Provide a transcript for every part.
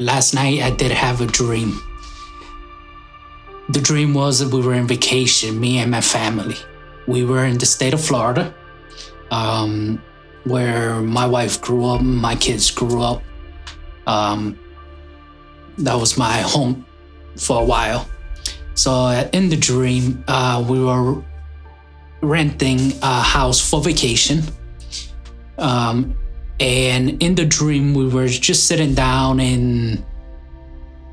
Last night I did have a dream. The dream was that we were on vacation, me and my family. We were in the state of Florida, where my wife grew up, my kids grew up. That was my home for a while. So in the dream, we were renting a house for vacation. And in the dream, we were just sitting down in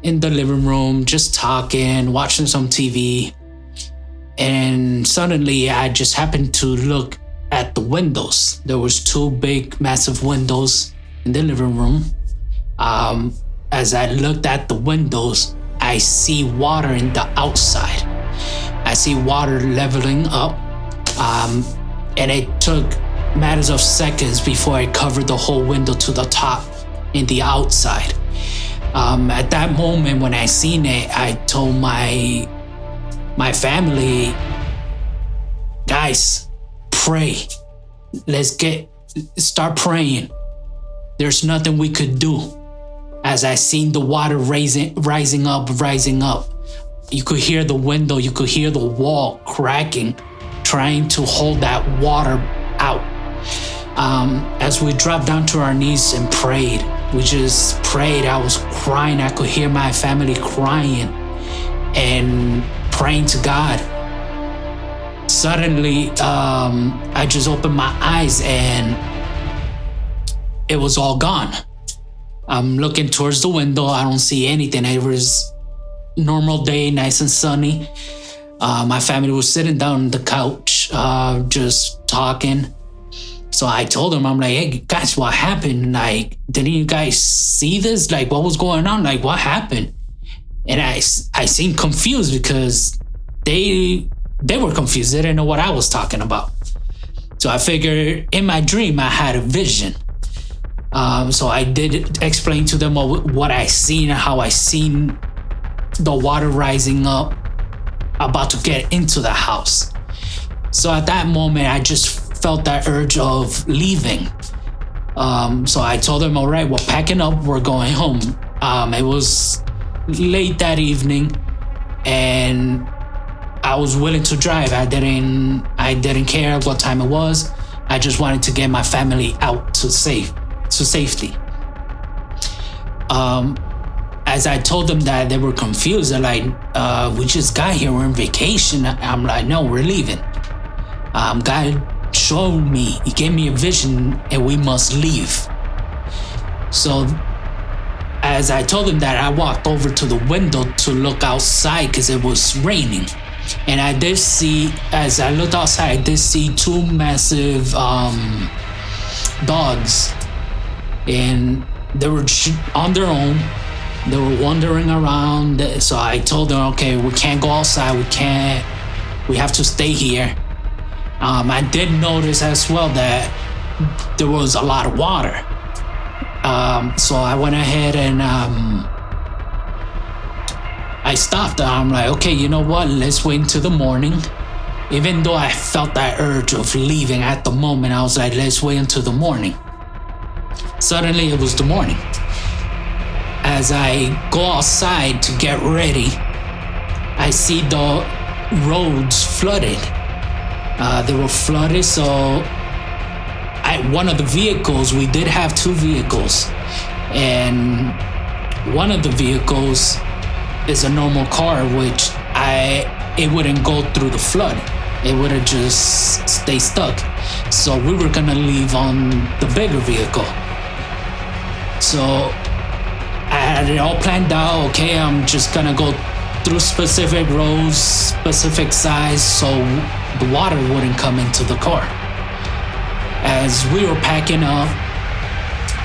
the living room, just talking, watching some TV. And suddenly I just happened to look at the windows. There was two big, massive windows in the living room. As I looked at the windows, I see water in the outside. I see water leveling up. And it took matters of seconds before it covered the whole window to the top in the outside. At that moment when I seen it, I told my family, guys, pray. Let's start praying. There's nothing we could do. As I seen the water rising up. You could hear the window, you could hear the wall cracking, trying to hold that water out. As we dropped down to our knees and prayed, we just prayed. I was crying. I could hear my family crying and praying to God. Suddenly, I just opened my eyes and it was all gone. I'm looking towards the window. I don't see anything. It was normal day, nice and sunny. My family was sitting down on the couch, just talking. So I told them, I'm like, hey guys, what happened? Like, didn't you guys see this? Like, what was going on? Like, what happened? And I seemed confused because they were confused. They didn't know what I was talking about. So I figured in my dream, I had a vision. So I did explain to them what I seen and how I seen the water rising up, about to get into the house. So at that moment, I just felt that urge of leaving. So I told them, all right, we're packing up, we're going home. It was late that evening and I was willing to drive. I didn't care what time it was. I just wanted to get my family out to safety. As I told them that, they were confused. They're like, we just got here, we're on vacation. I'm like, no, we're leaving. God showed me, he gave me a vision and we must leave. So as I told them that, I walked over to the window to look outside because it was raining. And I did see, as I looked outside, I did see two massive dogs. And they were on their own. They were wandering around. So I told them, okay, we can't go outside. We have to stay here. I did notice as well that there was a lot of water. So I went ahead and I stopped. I'm like, okay, you know what? Let's wait until the morning. Even though I felt that urge of leaving at the moment, I was like, let's wait until the morning. Suddenly it was the morning. As I go outside to get ready, I see the roads flooded. They were flooded, so one of the vehicles, we did have two vehicles, and one of the vehicles is a normal car, which it wouldn't go through the flood. It would have just stayed stuck. So we were gonna leave on the bigger vehicle. So I had it all planned out. Okay, I'm just gonna go through specific roads, specific size, so the water wouldn't come into the car. As we were packing up,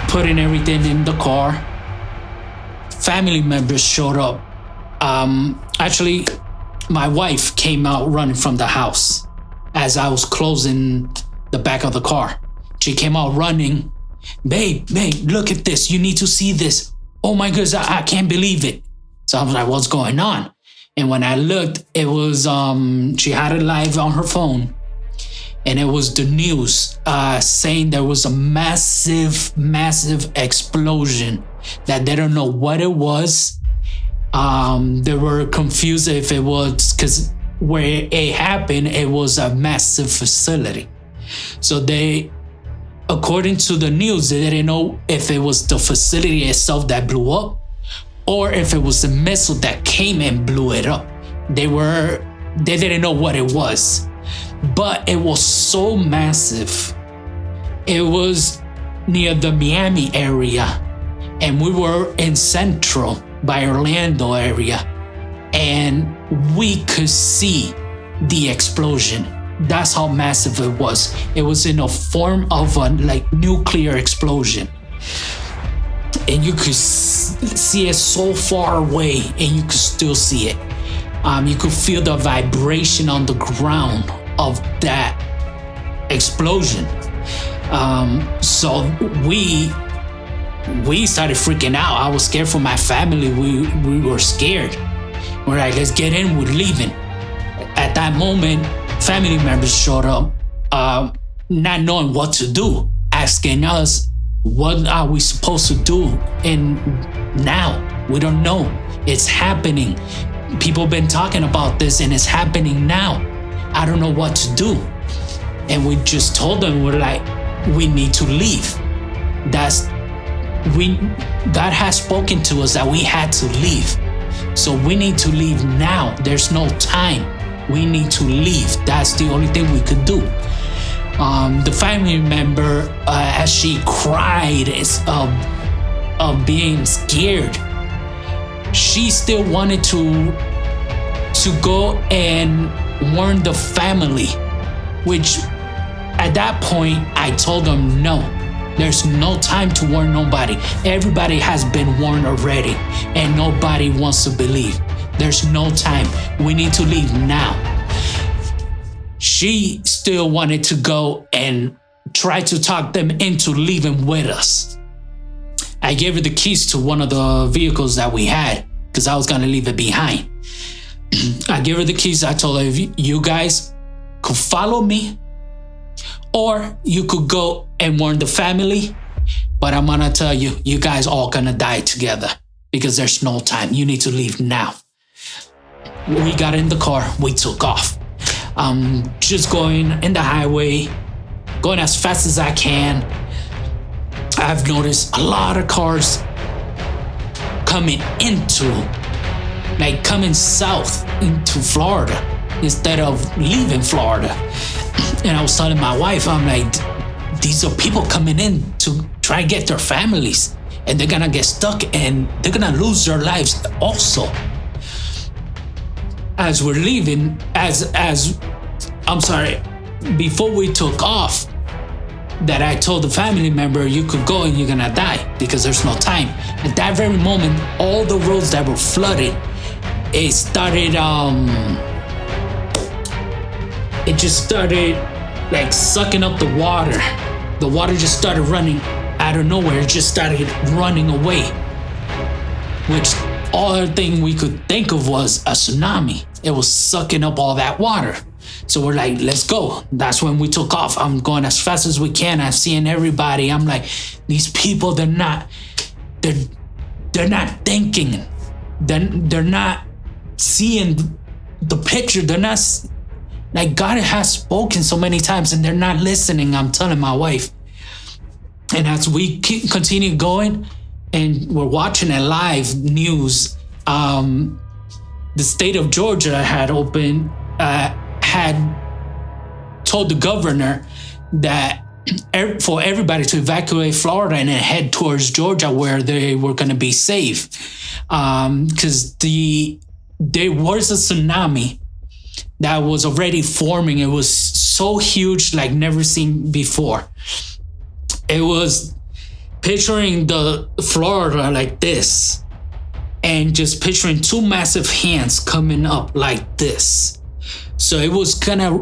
putting everything in the car, family members showed up. Actually, my wife came out running from the house as I was closing the back of the car. She came out running. Babe, look at this. You need to see this. Oh my goodness, I can't believe it. So I was like, what's going on? And when I looked, it was, she had it live on her phone. And it was the news saying there was a massive explosion that they don't know what it was. They were confused if it was, because where it happened, it was a massive facility. So they, according to the news, they didn't know if it was the facility itself that blew up or if it was the missile that came and blew it up. They didn't know what it was, but it was so massive. It was near the Miami area, and we were in Central by Orlando area, and we could see the explosion. That's how massive it was. It was in a form of a nuclear explosion, and you could see it so far away, and you could still see it. You could feel the vibration on the ground of that explosion. So we started freaking out. I was scared for my family. We were scared. We're like, let's get in, we're leaving. At that moment, family members showed up, not knowing what to do, asking us, what are we supposed to do? And now, we don't know. It's happening. People been talking about this and it's happening now. I don't know what to do. And we just told them, we're like, we need to leave. God has spoken to us that we had to leave. So we need to leave now. There's no time. We need to leave. That's the only thing we could do. The family member, as she cried of being scared, she still wanted to go and warn the family, which at that point I told them, no, there's no time to warn nobody. Everybody has been warned already and nobody wants to believe. There's no time. We need to leave now. She still wanted to go and try to talk them into leaving with us. I gave her the keys to one of the vehicles that we had because I was going to leave it behind. I gave her the keys. I told her, if you guys could follow me, or you could go and warn the family, but I'm gonna tell you, you guys all gonna die together because there's no time. You need to leave now. We got in the car, we took off. Just going in the highway, going as fast as I can. I've noticed a lot of cars coming south into Florida instead of leaving Florida. And I was telling my wife, I'm like, these are people coming in to try and get their families, and they're gonna get stuck and they're gonna lose their lives also. As we're leaving, before we took off, that I told the family member, you could go and you're gonna die because there's no time. At that very moment, all the roads that were flooded, it just started like sucking up the water. The water just started running out of nowhere. It just started running away, which all the thing we could think of was a tsunami. It was sucking up all that water. So we're like, let's go. That's when we took off. I'm going as fast as we can. I'm seeing everybody. I'm like, these people, they're not thinking. They're not seeing the picture. They're not, like, God has spoken so many times and they're not listening. I'm telling my wife. And as we continue going and we're watching a live news, the state of Georgia had told the governor that for everybody to evacuate Florida and head towards Georgia where they were going to be safe. Because there was a tsunami that was already forming. It was so huge, like never seen before. It was picturing the Florida like this and just picturing two massive hands coming up like this. So it was gonna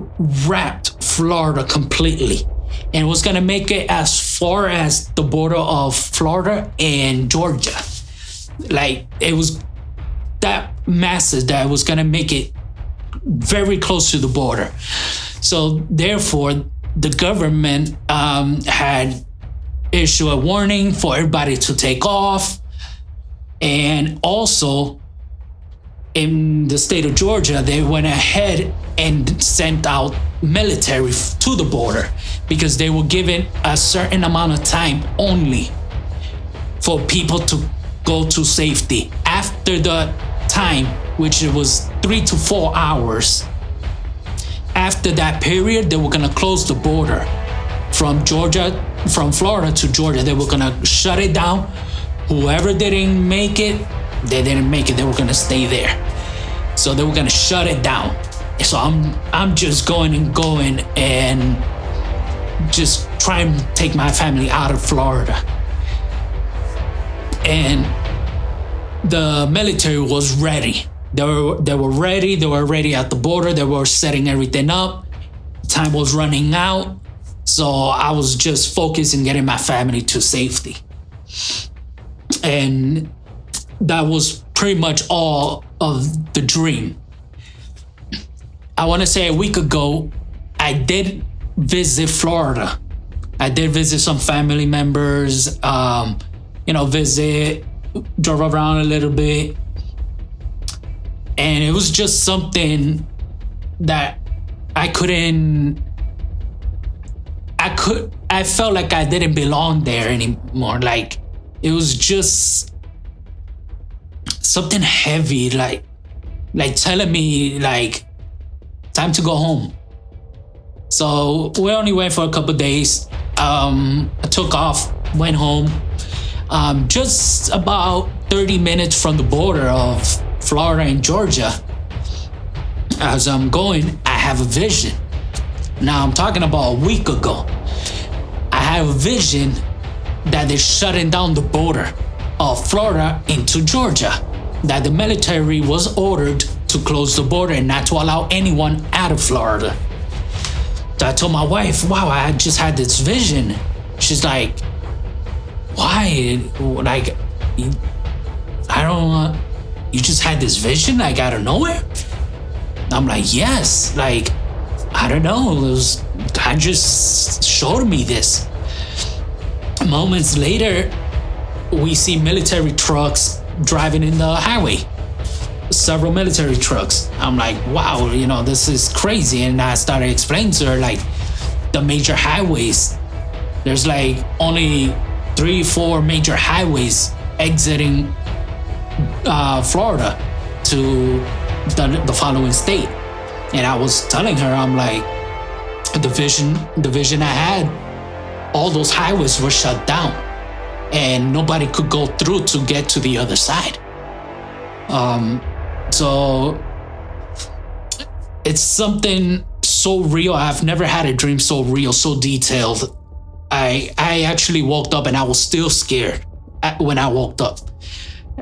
wrap Florida completely, and it was gonna make it as far as the border of Florida and Georgia. Like, it was that massive that it was gonna make it very close to the border. So therefore, the government had issued a warning for everybody to take off. And also in the state of Georgia, they went ahead and sent out military to the border because they were given a certain amount of time only for people to go to safety. After the time, which it was 3 to 4 hours, after that period, they were gonna close the border from Florida to Georgia. They were gonna shut it down. Whoever didn't make it, they didn't make it. They were gonna stay there. So they were gonna shut it down. So I'm just going and just trying to take my family out of Florida. And the military was ready. They were ready. They were ready at the border. They were setting everything up. Time was running out. So I was just focused on getting my family to safety. And that was pretty much all of the dream. I want to say a week ago, I did visit Florida. I did visit some family members, drove around a little bit. And it was just something that I felt like I didn't belong there anymore. Like, it was just something heavy, like telling me, like, time to go home. So we only went for a couple days. I took off, went home. Just about 30 minutes from the border of Florida and Georgia. As I'm going, I have a vision. Now I'm talking about a week ago. I have a vision that they're shutting down the border of Florida into Georgia. That the military was ordered to close the border and not to allow anyone out of Florida. So I told my wife, wow, I just had this vision. She's like, why? Like, I don't know. You just had this vision, like, out of nowhere? I'm like, yes. Like, I don't know. God just showed me this. Moments later, we see military trucks driving in the highway. Several military trucks. I'm like, wow, this is crazy. And I started explaining to her, like, the major highways. There's like only 3-4 major highways exiting Florida to the following state. And I was telling her, I'm like, the vision I had, all those highways were shut down and nobody could go through to get to the other side. So it's something so real. I've never had a dream so real, so detailed. I actually woke up and I was still scared when I woke up.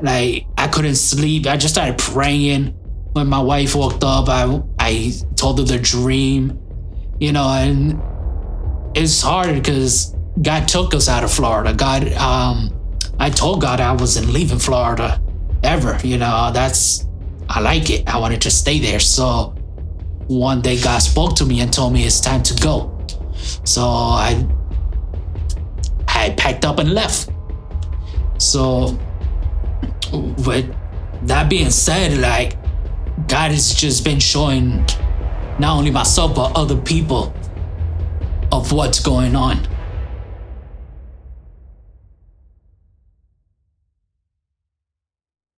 Like, I couldn't sleep. I just started praying. When my wife woke up, I told her the dream, and it's hard because God took us out of Florida. I told God I wasn't leaving Florida ever. I like it. I wanted to stay there. So one day God spoke to me and told me it's time to go. So I packed up and left. So with that being said, like, God has just been showing not only myself but other people of what's going on.